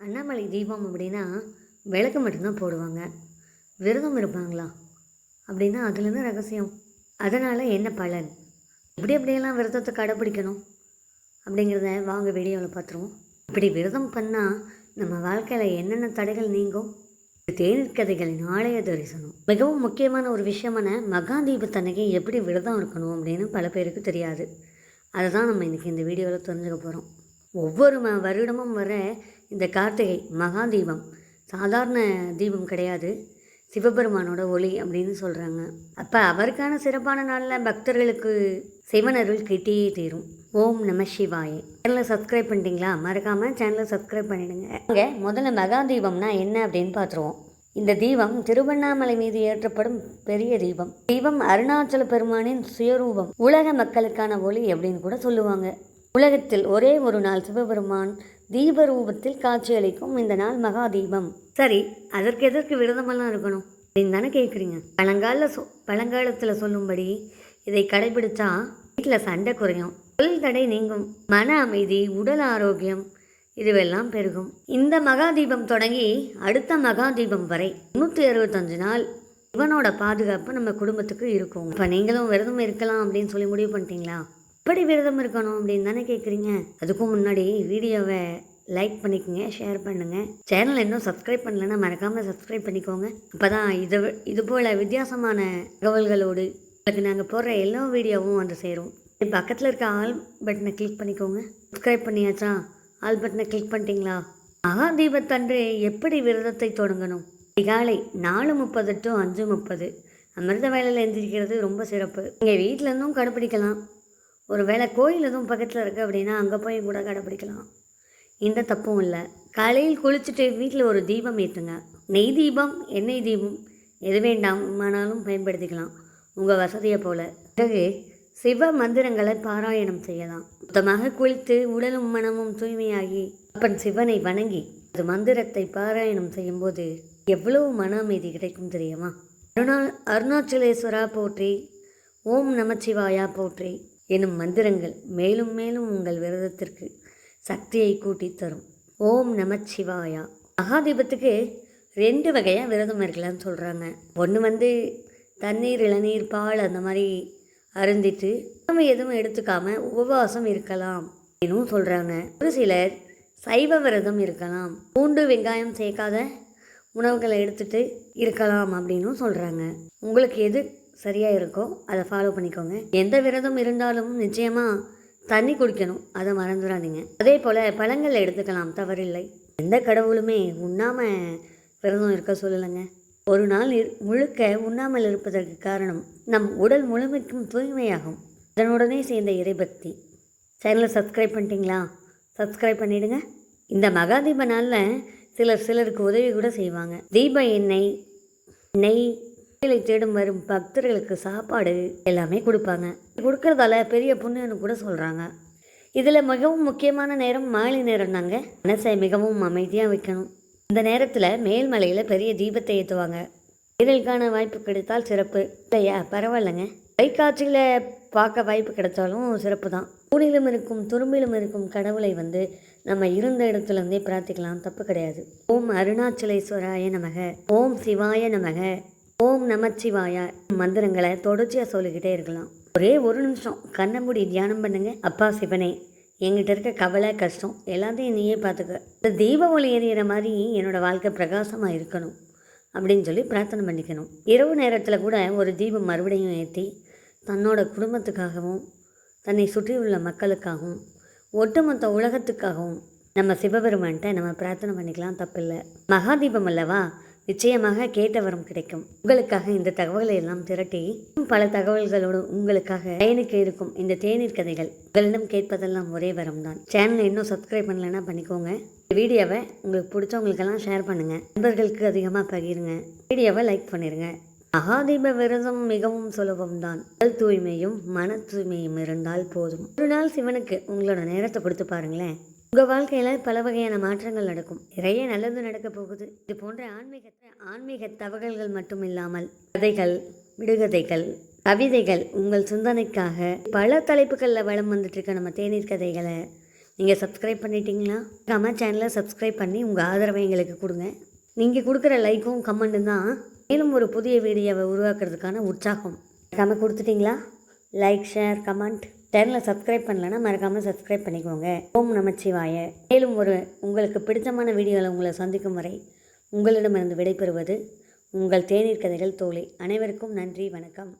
அண்ணாமலை தீபம் அப்படின்னா விளக்கு மட்டும்தான் போடுவாங்க. விரதம் இருப்பாங்களா அப்படின்னா அதில் என்ன ரகசியம்? அதனால் என்ன பலன்? எப்படியெல்லாம் விரதத்தை கடைப்பிடிக்கணும் அப்படிங்கிறத வாங்க வீடியோவில் பார்த்துருவோம். இப்படி விரதம் பண்ணால் நம்ம வாழ்க்கையில் என்னென்ன தடைகள் நீங்கும்? தேநீர் கதைகளின் ஆலய தரிசனம். மிகவும் முக்கியமான ஒரு விஷயமான மகா தீபத்தன்னைக்கு எப்படி விரதம் இருக்கணும் அப்படின்னு பல பேருக்கு தெரியாது. அதை தான் நம்ம இன்றைக்கி இந்த வீடியோவில் தெரிஞ்சுக்க போகிறோம். ஒவ்வொரு வருடமும் வர இந்த கார்த்திகை மகா தீபம் சாதாரண தீபம் கிடையாது, சிவபெருமானோட ஒளி அப்படின்னு சொல்கிறாங்க. அப்போ அவருக்கான சிறப்பான நாளில் பக்தர்களுக்கு சிவனருள் கிட்டியே தீரும். ஓம் நம சிவாய. சேனலை சப்ஸ்கிரைப் பண்ணிட்டீங்களா? மறக்காமல் சேனலை சப்ஸ்கிரைப் பண்ணிவிடுங்க. அங்கே முதல்ல மகா தீபம்னா என்ன அப்படின்னு பார்த்துருவோம். இந்த தீபம் திருவண்ணாமலை மீது ஏற்றப்படும் பெரிய தீபம். தீபம் அருணாச்சல பெருமானின் சுயரூபம், உலக மக்களுக்கான ஒளி அப்படின்னு கூட சொல்லுவாங்க. உலகத்தில் ஒரே ஒரு நாள் சிவபெருமான் தீப ரூபத்தில் காட்சியளிக்கும் இந்த நாள் மகா தீபம். சரி, அதற்கு எதற்கு விரதமெல்லாம் இருக்கணும் அப்படின்னு தானே கேட்குறீங்க. பழங்காலத்தில் சொல்லும்படி இதை கடைபிடிச்சா வீட்டில் சண்டை குறையும், தொழில் தடை நீங்கும், மன அமைதி, உடல் ஆரோக்கியம் இதுவெல்லாம் பெருகும். இந்த மகா தீபம் தொடங்கி அடுத்த மகா தீபம் வரை 365 நாள் இவனோட பாதுகாப்பு நம்ம குடும்பத்துக்கு இருக்கும். இப்போ நீங்களும் விரதம் இருக்கலாம் அப்படின்னு சொல்லி முடிவு பண்ணிட்டீங்களா? எப்படி விரதம் இருக்கணும் அப்படின்னு தானே கேட்குறீங்க. அதுக்கும் முன்னாடி வீடியோவை லைக் பண்ணிக்கோங்க, ஷேர் பண்ணுங்கள். சேனல் இன்னும் சப்ஸ்கிரைப் பண்ணலைன்னா மறக்காமல் சப்ஸ்கிரைப் பண்ணிக்கோங்க. அப்போ தான் இது போல் வித்தியாசமான தகவல்களோடு உங்களுக்கு நாங்கள் போடுற எல்லா வீடியோவும் வந்து சேரும். பக்கத்தில் இருக்க ஆல் பட்டனை கிளிக் பண்ணிக்கோங்க. சப்ஸ்கிரைப் பண்ணியாச்சா? ஆல் பட்டனை கிளிக் பண்ணிட்டீங்களா? மகா தீபத்தன்று எப்படி விரதத்தை தொடங்கணும்? அதிகாலை 4:30 to 5:30 அமிர்த வேலையில் எழுந்திரிக்கிறது ரொம்ப சிறப்பு. நீங்கள் வீட்டிலேருந்தும் கடைப்பிடிக்கலாம். ஒரு வேளை கோயில் எதுவும் பக்கத்தில் இருக்குது அப்படின்னா அங்கே போய் கூட கடைப்பிடிக்கலாம். இந்த தப்பும் இல்லை. காலையில் குளிச்சுட்டு வீட்டில் ஒரு தீபம் ஏற்றுங்க. நெய் தீபம், எண்ணெய் தீபம் எது வேண்டாமானாலும் பயன்படுத்திக்கலாம், உங்கள் வசதியை போல். பிறகு சிவ மந்திரங்களை பாராயணம் செய்யலாம். மொத்தமாக குளித்து உடலும் மனமும் தூய்மையாகி அப்பன் சிவனை வணங்கி அது மந்திரத்தை பாராயணம் செய்யும்போது எவ்வளவு மன அமைதி கிடைக்கும் தெரியுமா? அருணாச்சலேஸ்வரா போற்றி, ஓம் நமச்சிவாயா போற்றி எனும் மந்திரங்கள் மேலும் மேலும் உங்கள் விரதத்திற்கு சக்தியை கூட்டி தரும். ஓம் நமச்சிவாயா. மகாதீபத்துக்கு 2 வகையாக விரதம் இருக்கலாம்னு சொல்கிறாங்க. ஒன்று தண்ணீர், இளநீர், பால் அந்த மாதிரி அருந்திட்டு நம்ம எதுவும் எடுத்துக்காமல் உபவாசம் இருக்கலாம் அப்படின்னு சொல்கிறாங்க. ஒரு சிலர் சைவ விரதம் இருக்கலாம், பூண்டு வெங்காயம் சேர்க்காத உணவுகளை எடுத்துகிட்டு இருக்கலாம் அப்படின்னும் சொல்கிறாங்க. உங்களுக்கு எது சரியாக இருக்கோ அதை ஃபாலோ பண்ணிக்கோங்க. எந்த விரதம் இருந்தாலும் நிச்சயமாக தண்ணி குடிக்கணும், அதை மறந்துடாதீங்க. அதே போல் பழங்கள் எடுத்துக்கலாம், தவறில்லை. எந்த கடவுளுமே உண்ணாமல் விரதம் இருக்க சொல்லலைங்க. ஒரு நாள் முழுக்க உண்ணாமல் இருப்பதற்கு காரணம் நம் உடல் முழுமைக்கும் தூய்மையாகும். அதனுடனே சேர்ந்த இறைபக்தி. சேனலை சப்ஸ்கிரைப் பண்ணிட்டீங்களா? சப்ஸ்கிரைப் பண்ணிவிடுங்க. இந்த மகாதீப நாளில் சிலருக்கு உதவி கூட செய்வாங்க. தீப எண்ணெய், நெய் தேடும் வரும் பக்தர்களுக்கு சாப்பாடு எல்லாமே கொடுப்பாங்க. கொடுக்கறதால பெரிய புண்ணியன்னு கூட சொல்கிறாங்க. இதில் மிகவும் முக்கியமான நேரம் மாலை நேரம் தாங்க. மனசை மிகவும் அமைதியாக வைக்கணும். இந்த நேரத்தில் மேல்மலையில் பெரிய தீபத்தை ஏற்றுவாங்க. இதற்கான வாய்ப்பு கிடைத்தால் சிறப்பு. இல்லையா, பரவாயில்லைங்க. தொலைக்காட்சியில் பார்க்க வாய்ப்பு கிடைச்சாலும் சிறப்பு தான். தூணிலும் இருக்கும் துரும்பிலும் இருக்கும் கடவுளை நம்ம இருந்த இடத்துலேருந்தே பிரார்த்திக்கலாம், தப்பு கிடையாது. ஓம் அருணாச்சலேஸ்வராய நமக, ஓம் சிவாய நமக, ஓம் நமச்சிவாயா மந்திரங்களை தொடர்ச்சியாக சொல்லிக்கிட்டே இருக்கலாம். ஒரே ஒரு நிமிஷம் கண்ணை மூடி தியானம் பண்ணுங்க. அப்பா சிவனே, எங்கிட்ட இருக்க கவலை கஷ்டம் எல்லாத்தையும் நீயே பார்த்துக்க. இந்த தீப ஒளி எறிகிற மாதிரி என்னோடய வாழ்க்கை பிரகாசமாக இருக்கணும் அப்படின்னு சொல்லி பிரார்த்தனை பண்ணிக்கணும். இரவு நேரத்தில் கூட ஒரு தீபம் மறுபடியும் ஏற்றி தன்னோட குடும்பத்துக்காகவும் தன்னை சுற்றியுள்ள மக்களுக்காகவும் ஒட்டுமொத்த உலகத்துக்காகவும் நம்ம சிவபெருமான்கிட்ட நம்ம பிரார்த்தனை பண்ணிக்கலாம், தப்பில்லை. மகாதீபம் அல்லவா, நிச்சயமாக கேட்ட வரம் கிடைக்கும். உங்களுக்காக இந்த தகவல்களை எல்லாம் திரட்டி பல தகவல்களோடு உங்களுக்காக பயணிக்க இருக்கும் இந்த தேநீர் கதைகள். உங்களிடம் கேட்பதெல்லாம் ஒரே வரம் தான். சேனலை இன்னும் சப்ஸ்கிரைப் பண்ணலைன்னா பண்ணிக்கோங்க. இந்த வீடியோவை உங்களுக்கு பிடிச்சவங்களுக்கெல்லாம் ஷேர் பண்ணுங்கள், நண்பர்களுக்கு அதிகமாக பகிருங்க, வீடியோவை லைக் பண்ணிடுங்க. மகாதீப விரதம் மிகவும் சுலபம்தான். உடல் தூய்மையும் மன தூய்மையும் இருந்தால் போதும். ஒரு நாள் சிவனுக்கு உங்களோட நேரத்தை கொடுத்து பாருங்களேன். உங்கள் வாழ்க்கையில் பல வகையான மாற்றங்கள் நடக்கும். நிறைய நல்லது நடக்க போகுது. இது போன்ற ஆன்மீக தகவல்கள் மட்டும் இல்லாமல் கதைகள், விடுகதைகள், கவிதைகள் உங்கள் சிந்தனைக்காக பல தலைப்புகளில் வளம் வந்துட்டுருக்க நம்ம தேநீர் கதைகளை நீங்கள் சப்ஸ்கிரைப் பண்ணிட்டீங்களா? நம்ம சேனலை சப்ஸ்கிரைப் பண்ணி உங்கள் ஆதரவை எங்களுக்கு கொடுங்க. நீங்கள் கொடுக்குற லைக்கும் கமெண்ட்டும் தான் மேலும் ஒரு புதிய வீடியோவை உருவாக்குறதுக்கான உற்சாகம். மறக்காமல் கொடுத்துட்டிங்களா? Like, share, comment. சேனலை சப்ஸ்கிரைப் பண்ணலன்னா மறக்காமல் சப்ஸ்கிரைப் பண்ணிக்கோங்க. ஓம் நமச்சிவாய. மேலும் உங்களுக்கு பிடித்தமான வீடியோவில் உங்களை சந்திக்கும் வரை உங்களிடமிருந்து விடைபெறுவது உங்கள் தேநீர் கதைகள் தோழி. அனைவருக்கும் நன்றி, வணக்கம்.